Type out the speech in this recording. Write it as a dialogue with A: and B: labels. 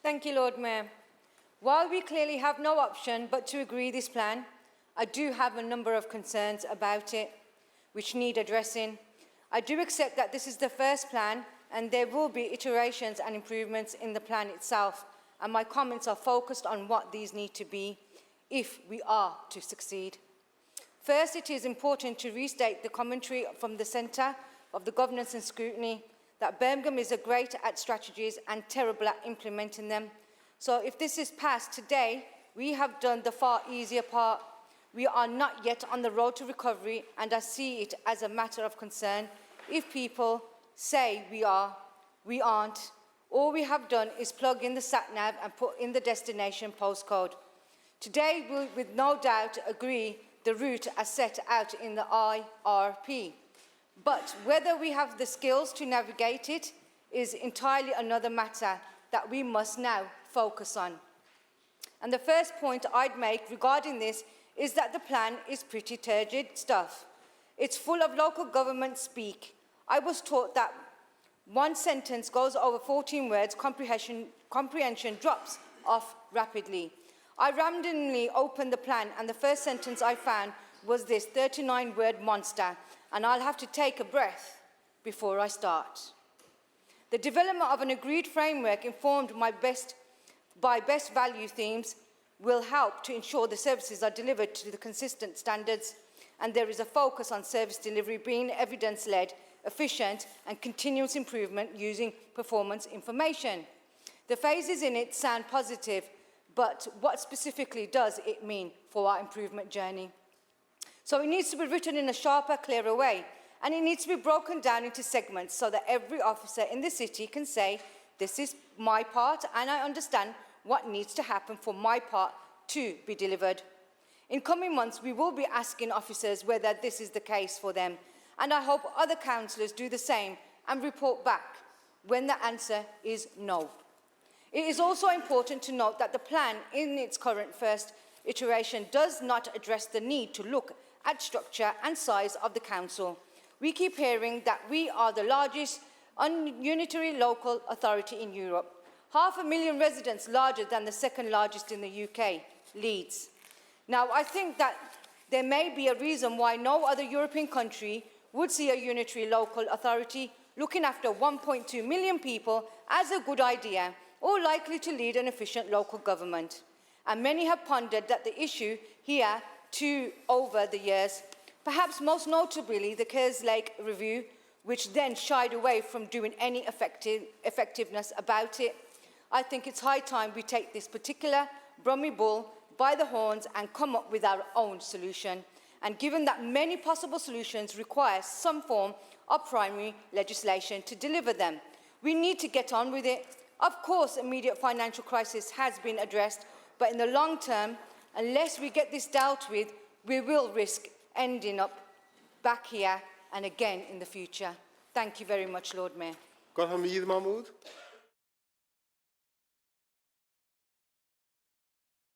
A: Thank you, Lord Mayor. While we clearly have no option but to agree this plan, I do have a number of concerns about it which need addressing. I do accept that this is the first plan and there will be iterations and improvements in the plan itself, and my comments are focused on what these need to be if we are to succeed. First, it is important to restate the commentary from the Centre of the Governance and Scrutiny that Birmingham is great at strategies and terrible at implementing them. So if this is passed today, we have done the far easier part. We are not yet on the road to recovery, and I see it as a matter of concern. If people say we are, we aren't. All we have done is plug in the sat-nav and put in the destination postcode. Today, we'll with no doubt agree the route as set out in the IRP. But whether we have the skills to navigate it is entirely another matter that we must now focus on. And the first point I'd make regarding this is that the plan is pretty turgid stuff. It's full of local government speak. I was taught that one sentence goes over 14 words, comprehension drops off rapidly. I randomly opened the plan and the first sentence I found was this 39-word monster, and I'll have to take a breath before I start. The development of an agreed framework informed by best value themes will help to ensure the services are delivered to the consistent standards, and there is a focus on service delivery being evidence-led, efficient and continuous improvement using performance information. The phases in it sound positive, but what specifically does it mean for our improvement journey? So it needs to be written in a sharper, clearer way, and it needs to be broken down into segments so that every officer in the city can say, this is my part and I understand what needs to happen for my part to be delivered. In coming months, we will be asking officers whether this is the case for them, and I hope other councillors do the same and report back when the answer is no. It is also important to note that the plan in its current first iteration does not address the need to look at structure and size of the council. We keep hearing that we are the largest unitary local authority in Europe. 500,000 residents, larger than the second largest in the UK, Leeds. Now, I think that there may be a reason why no other European country would see a unitary local authority looking after 1.2 million people as a good idea or likely to lead an efficient local government. And many have pondered that the issue here too over the years, perhaps most notably the Cllr review, which then shied away from doing any effectiveness about it. I think it's high time we take this particular Brummie bull by the horns and come up with our own solution. And given that many possible solutions require some form of primary legislation to deliver them, we need to get on with it. Of course, immediate financial crisis has been addressed, but in the long term, unless we get this dealt with, we will risk ending up back here and again in the future. Thank you very much, Lord Mayor.
B: Cllr Morriam Jan.